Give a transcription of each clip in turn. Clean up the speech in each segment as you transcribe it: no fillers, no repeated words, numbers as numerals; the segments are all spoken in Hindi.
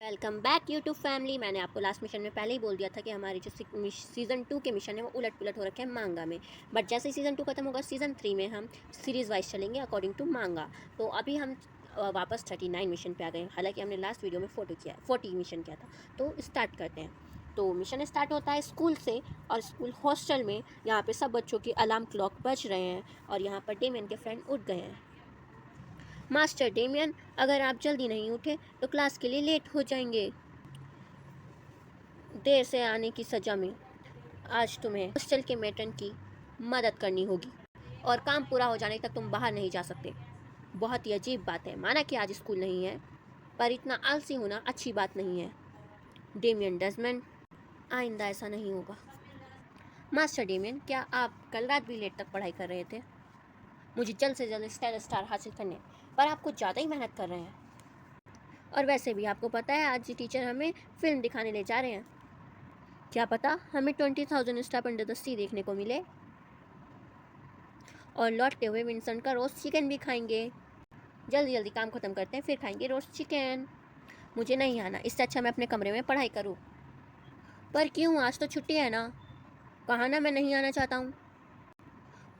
Welcome back YouTube family. मैंने आपको लास्ट मिशन में पहले ही बोल दिया था कि हमारी जो सीज़न 2 के मिशन है वो उलट पुलट हो रखे हैं मांगा में। बट जैसे ही सीज़न 2 खत्म होगा सीज़न 3 में हम सीरीज़ वाइज चलेंगे अकॉर्डिंग टू मांगा। तो अभी हम वापस 39 मिशन पे आ गए हैं। हालांकि हमने लास्ट वीडियो में 40 मिशन किया था। तो स्टार्ट करते हैं। तो मिशन स्टार्ट होता है स्कूल से, और स्कूल हॉस्टल में यहाँ पर सब बच्चों की अलार्म क्लॉक बज रहे हैं और यहाँ पर डेमियन के फ्रेंड उठ गए हैं। मास्टर डेमियन, अगर आप जल्दी नहीं उठे तो क्लास के लिए लेट हो जाएंगे। देर से आने की सज़ा में आज तुम्हें हॉस्टल के मेट्रन की मदद करनी होगी और काम पूरा हो जाने तक तुम बाहर नहीं जा सकते। बहुत ही अजीब बात है, माना कि आज स्कूल नहीं है, पर इतना आलसी होना अच्छी बात नहीं है। डेमियन डेजमंड, आइंदा ऐसा नहीं होगा। मास्टर डेमियन, क्या आप कल रात भी लेट तक पढ़ाई कर रहे थे? मुझे जल्द से जल्द स्टार हासिल करने, पर आप कुछ ज़्यादा ही मेहनत कर रहे हैं। और वैसे भी आपको पता है आज टीचर हमें फिल्म दिखाने ले जा रहे हैं। क्या पता हमें 20,000 स्टेप अंडर द सी देखने को मिले, और लौटते हुए विंसन का रोस्ट चिकन भी खाएंगे। जल्दी जल्दी काम ख़त्म करते हैं, फिर खाएंगे रोस्ट चिकन। मुझे नहीं आना, इससे अच्छा मैं अपने कमरे में पढ़ाई करूँ। पर क्यों, आज तो छुट्टी है ना। कहा ना मैं नहीं आना चाहता हूँ।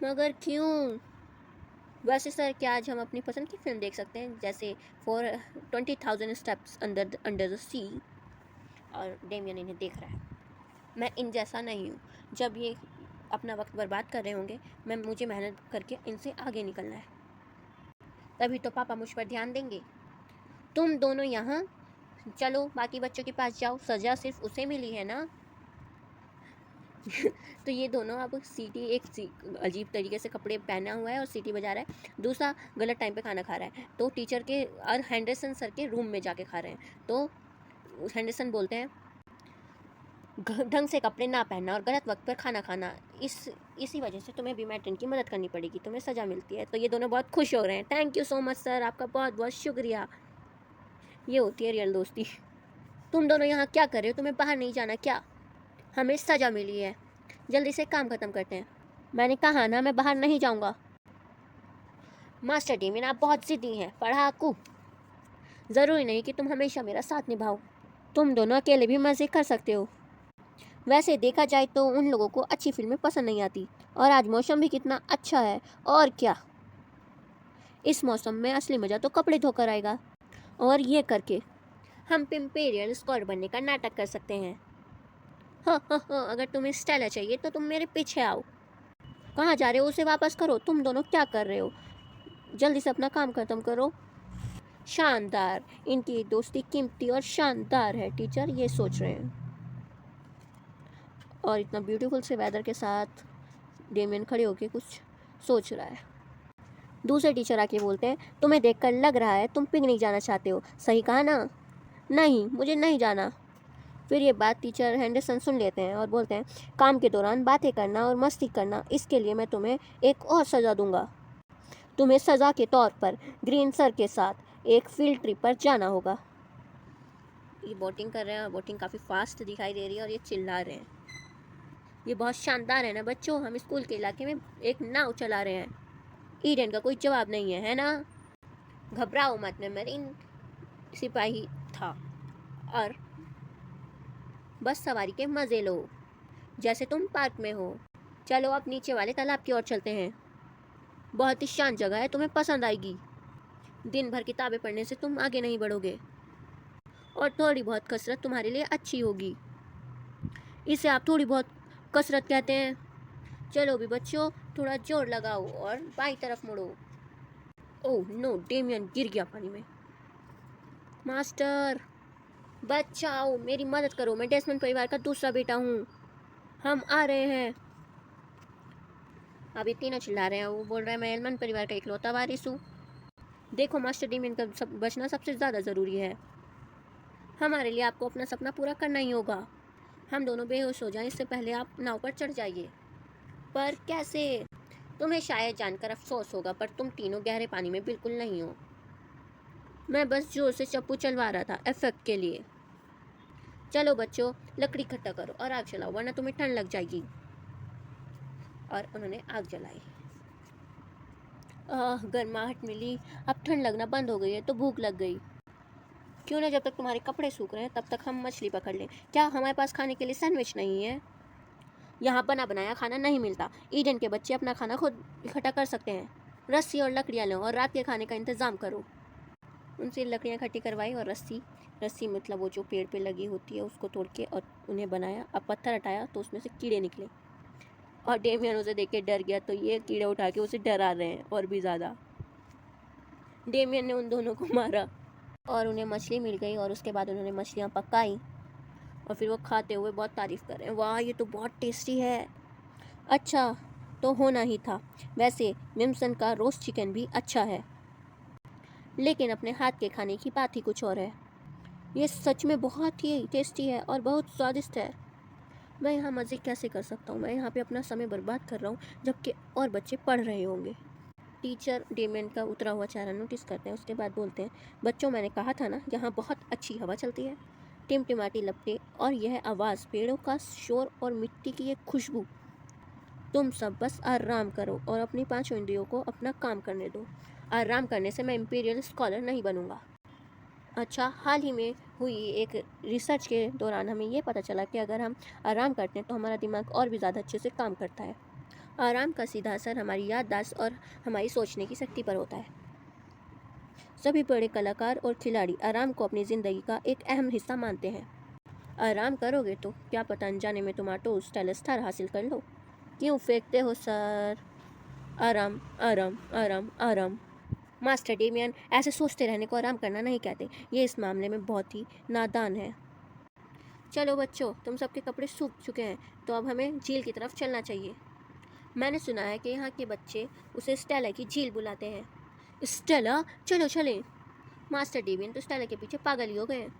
मगर क्यों? वैसे सर, क्या आज हम अपनी पसंद की फिल्म देख सकते हैं, जैसे 20,000 स्टेप्स अंडर द सी? और डेमियन इन्हें देख रहा है। मैं इन जैसा नहीं हूँ। जब ये अपना वक्त बर्बाद कर रहे होंगे, मुझे मेहनत करके इनसे आगे निकलना है, तभी तो पापा मुझ पर ध्यान देंगे। तुम दोनों यहाँ चलो, बाकी बच्चों के पास जाओ, सज़ा सिर्फ उसे मिली है ना। तो ये दोनों अब अजीब तरीके से कपड़े पहना हुआ है और सीटी बजा रहा है। दूसरा गलत टाइम पे खाना खा रहा है। तो टीचर के और हेंडरसन सर के रूम में जाके खा रहे हैं। तो हेंडरसन बोलते हैं, ढंग से कपड़े ना पहनना और गलत वक्त पर खाना खाना, इसी वजह से तुम्हें भी मैट्रन की मदद करनी पड़ेगी, तुम्हें सज़ा मिलती है। तो ये दोनों बहुत खुश हो रहे हैं। Thank you so much sir, आपका बहुत बहुत शुक्रिया। ये होती है रियल दोस्ती। तुम दोनों यहाँ क्या कर रहे हो? तुम्हें बाहर नहीं जाना क्या? हमें सज़ा मिली है, जल्दी से काम ख़त्म करते हैं। मैंने कहा ना, मैं बाहर नहीं जाऊँगा। मास्टर डेमियन, आप बहुत ज़िद्दी हैं, पढ़ाकू। ज़रूरी नहीं कि तुम हमेशा मेरा साथ निभाओ, तुम दोनों अकेले भी मज़े कर सकते हो। वैसे देखा जाए तो उन लोगों को अच्छी फिल्में पसंद नहीं आती, और आज मौसम भी कितना अच्छा है। और क्या, इस मौसम में असली मज़ा तो कपड़े धोकर आएगा। और ये करके हम पिम्पेरियल स्क्वाड बनने का नाटक कर सकते हैं। हाँ, अगर तुम्हें स्टाइल चाहिए तो तुम मेरे पीछे आओ। कहाँ जा रहे हो? उसे वापस करो। तुम दोनों क्या कर रहे हो? जल्दी से अपना काम ख़त्म करो। शानदार, इनकी दोस्ती कीमती और शानदार है टीचर, ये सोच रहे हैं। और इतना ब्यूटीफुल से वेदर के साथ डेमियन खड़े होकर कुछ सोच रहा है। दूसरे टीचर आके बोलते हैं, तुम्हें देखकर लग रहा है तुम पिकनिक जाना चाहते हो, सही कहा ना? नहीं, मुझे नहीं जाना। फिर ये बात टीचर हेंडरसन सुन लेते हैं और बोलते हैं, काम के दौरान बातें करना और मस्ती करना, इसके लिए मैं तुम्हें एक और सज़ा दूंगा। तुम्हें सज़ा के तौर पर ग्रीन सर के साथ एक फील्ड ट्रिप पर जाना होगा। ये बोटिंग कर रहे हैं और बोटिंग काफ़ी फास्ट दिखाई दे रही है और ये चिल्ला रहे हैं। ये बहुत शानदार है ना बच्चों, हम स्कूल के इलाके में एक नाव चला रहे हैं। ईडन का कोई जवाब नहीं है ना? घबराओ मत, मैं मरीन सिपाही था, और बस सवारी के मज़े लो, जैसे तुम पार्क में हो। चलो अब नीचे वाले तालाब की ओर चलते हैं। बहुत ही शांत जगह है, तुम्हें पसंद आएगी। दिन भर किताबें पढ़ने से तुम आगे नहीं बढ़ोगे, और थोड़ी बहुत कसरत तुम्हारे लिए अच्छी होगी। इसे आप थोड़ी बहुत कसरत कहते हैं। चलो भी बच्चों, थोड़ा जोर लगाओ और बाईं तरफ मुड़ो। ओह नो, डेमियन गिर गया पानी में। मास्टर बचाओ, मेरी मदद करो, मैं डेसमंड परिवार का दूसरा बेटा हूँ, हम आ रहे हैं। अभी तीनों चिल्ला रहे हैं। वो बोल रहा है, मैं एलमन परिवार का इकलौता वारिस हूँ। देखो मास्टर डेमियन का बचना सबसे ज़्यादा ज़रूरी है। हमारे लिए आपको अपना सपना पूरा करना ही होगा। हम दोनों बेहोश हो जाएं इससे पहले आप नाव पर चढ़ जाइए। पर कैसे? तुम्हें शायद जानकर अफसोस होगा, पर तुम तीनों गहरे पानी में बिल्कुल नहीं हो। मैं बस जोर से चप्पू चलवा रहा था, इफेक्ट के लिए। चलो बच्चों, लकड़ी इकट्ठा करो और आग जलाओ, वरना तुम्हें ठंड लग जाएगी। और उन्होंने आग जलाई। गर्माहट मिली, अब ठंड लगना बंद हो गई है, तो भूख लग गई। क्यों ना जब तक तुम्हारे कपड़े सूख रहे हैं तब तक हम मछली पकड़ लें। क्या हमारे पास खाने के लिए सैंडविच नहीं है? यहाँ बना बनाया खाना नहीं मिलता। ईडन के बच्चे अपना खाना खुद इकट्ठा कर सकते हैं। रस्सी और लकड़ियाँ लो और रात के खाने का इंतज़ाम करो। उनसे लकड़ियाँ इकट्ठी करवाई और रस्सी मतलब वो जो पेड़ पे लगी होती है उसको तोड़ के और उन्हें बनाया। अब पत्थर हटाया तो उसमें से कीड़े निकले और डेमियन उसे देख के डर गया, तो ये कीड़े उठा के उसे डरा रहे हैं और भी ज़्यादा। डेमियन ने उन दोनों को मारा और उन्हें मछली मिल गई और उसके बाद उन्होंने मछलियाँ पकाई और फिर वो खाते हुए बहुत तारीफ़ कर रहे हैं, वाह ये तो बहुत टेस्टी है। अच्छा तो होना ही था। वैसे विम्सन का रोस्ट चिकन भी अच्छा है, लेकिन अपने हाथ के खाने की बात ही कुछ और है। ये सच में बहुत ही टेस्टी है और बहुत स्वादिष्ट है। मैं यहाँ मज़े कैसे कर सकता हूँ? मैं यहाँ पे अपना समय बर्बाद कर रहा हूँ जबकि और बच्चे पढ़ रहे होंगे। टीचर डेमियन का उतरा हुआ चेहरा नोटिस करते हैं। उसके बाद बोलते हैं, बच्चों मैंने कहा था ना यहाँ बहुत अच्छी हवा चलती है। टिमटिमाती लपटें और यह आवाज़, पेड़ों का शोर और मिट्टी की एक खुशबू। तुम सब बस आराम करो और अपनी 5 इंद्रियों को अपना काम करने दो। आराम करने से मैं इम्पीरियल स्कॉलर नहीं बनूंगा। अच्छा, हाल ही में हुई एक रिसर्च के दौरान हमें ये पता चला कि अगर हम आराम करते हैं तो हमारा दिमाग और भी ज़्यादा अच्छे से काम करता है। आराम का सीधा असर हमारी याददाश्त और हमारी सोचने की शक्ति पर होता है। सभी बड़े कलाकार और खिलाड़ी आराम को अपनी ज़िंदगी का एक अहम हिस्सा मानते हैं। आराम करोगे तो क्या पता अनजाने में तुम ऑटो स्टाइल स्टार हासिल कर लो। क्यों फेंकते हो सर? आराम आराम आराम आराम। मास्टर डेमियन, ऐसे सोचते रहने को आराम करना नहीं कहते। ये इस मामले में बहुत ही नादान है। चलो बच्चों, तुम सबके कपड़े सूख चुके हैं तो अब हमें झील की तरफ चलना चाहिए। मैंने सुना है कि यहाँ के बच्चे उसे स्टेला की झील बुलाते हैं। स्टेला, चलो चलें। मास्टर डेमियन तो स्टेला के पीछे पागल ही हो गए हैं।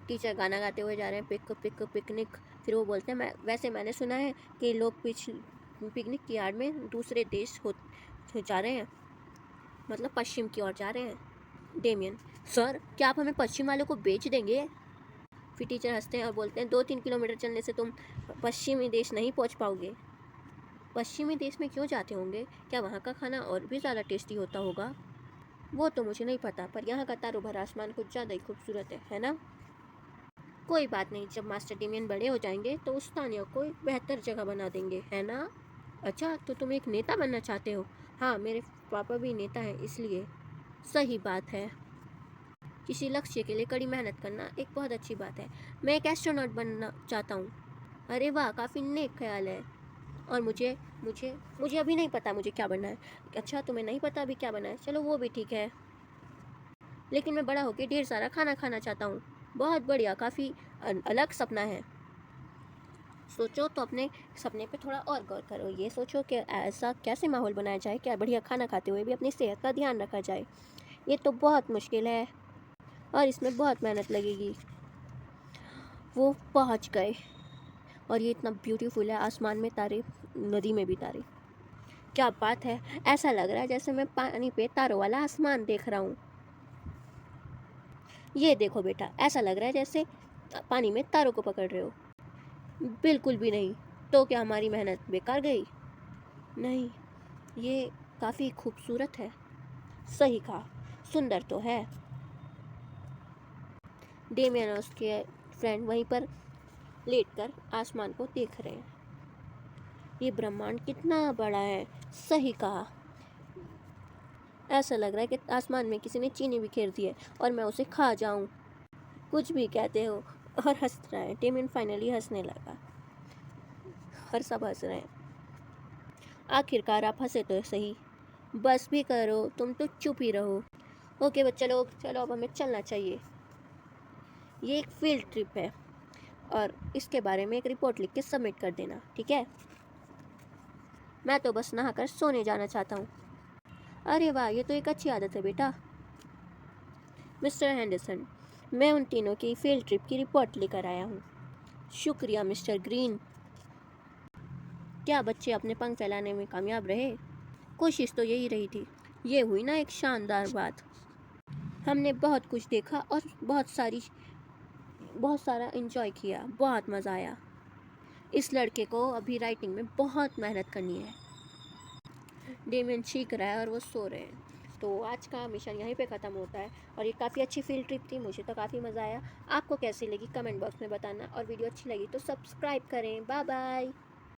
टीचर गाना गाते हुए जा रहे हैं, पिक पिक पिकनिक। फिर वो बोलते हैं, मैंने सुना है कि लोग पिकनिक की आड़ में दूसरे देश हो जा रहे हैं, मतलब पश्चिम की ओर जा रहे हैं। डेमियन, सर क्या आप हमें पश्चिम वालों को बेच देंगे? फिर टीचर हंसते हैं और बोलते हैं, 2-3 किलोमीटर चलने से तुम पश्चिमी देश नहीं पहुंच पाओगे। पश्चिमी देश में क्यों जाते होंगे? क्या वहाँ का खाना और भी ज़्यादा टेस्टी होता होगा? वो तो मुझे नहीं पता, पर यहाँ का तारो भरा आसमान कुछ ज़्यादा ही खूबसूरत है ना? कोई बात नहीं, जब मास्टर डेमियन बड़े हो जाएंगे तो उस स्थानीय को एक बेहतर जगह बना देंगे, है ना? अच्छा, तो तुम एक नेता बनना चाहते हो? हाँ, मेरे पापा भी नेता हैं इसलिए। सही बात है। किसी लक्ष्य के लिए कड़ी मेहनत करना एक बहुत अच्छी बात है। मैं एक एस्ट्रोनॉट बनना चाहता हूँ। अरे वाह, काफ़ी नेक ख्याल है। और मुझे मुझे मुझे अभी नहीं पता मुझे क्या बनना है। अच्छा, तुम्हें नहीं पता अभी क्या बनना है? चलो वो भी ठीक है। लेकिन मैं बड़ा होकर ढेर सारा खाना खाना चाहता हूँ। बहुत बढ़िया, काफ़ी अलग सपना है। सोचो तो अपने सपने पे थोड़ा और गौर करो। ये सोचो कि ऐसा कैसे माहौल बनाया जाए, क्या बढ़िया खाना खाते हुए भी अपनी सेहत का ध्यान रखा जाए। ये तो बहुत मुश्किल है और इसमें बहुत मेहनत लगेगी। वो पहुंच गए और ये इतना ब्यूटीफुल है, आसमान में तारे, नदी में भी तारे। क्या बात है, ऐसा लग रहा है जैसे मैं पानी पे तारों वाला आसमान देख रहा हूँ। ये देखो बेटा, ऐसा लग रहा है जैसे पानी में तारों को पकड़ रहे हो। बिल्कुल भी नहीं। तो क्या हमारी मेहनत बेकार गई? नहीं, ये काफ़ी खूबसूरत है। सही कहा, सुंदर तो है। डेमियन और उसके फ्रेंड वहीं पर लेटकर आसमान को देख रहे हैं। ये ब्रह्मांड कितना बड़ा है। सही कहा, ऐसा लग रहा है कि आसमान में किसी ने चीनी बिखेर दी है और मैं उसे खा जाऊं। कुछ भी कहते हो। और हंस रहा है। डेमियन फाइनली हंसने लगा और सब हंस रहे हैं। आखिरकार आप हंसे तो सही। बस भी करो, तुम तो चुप ही रहो। ओके बच्चा लोग, चलो अब हमें चलना चाहिए। ये एक फील्ड ट्रिप है और इसके बारे में एक रिपोर्ट लिख के सबमिट कर देना, ठीक है? मैं तो बस नहाकर सोने जाना चाहता हूँ। अरे वाह, ये तो एक अच्छी आदत है बेटा। मिस्टर हैंडरसन, मैं उन तीनों की फील्ड ट्रिप की रिपोर्ट लेकर आया हूँ। शुक्रिया मिस्टर ग्रीन। क्या बच्चे अपने पंख फैलाने में कामयाब रहे? कोशिश तो यही रही थी। ये हुई ना एक शानदार बात। हमने बहुत कुछ देखा और बहुत सारा एंजॉय किया, बहुत मज़ा आया। इस लड़के को अभी राइटिंग में बहुत मेहनत करनी है। डेमियन चीख रहा है और वो सो रहे हैं। तो आज का मिशन यहीं पे ख़त्म होता है और ये काफ़ी अच्छी फील्ड ट्रिप थी, मुझे तो काफ़ी मज़ा आया। आपको कैसी लगी कमेंट बॉक्स में बताना और वीडियो अच्छी लगी तो सब्सक्राइब करें। Bye bye.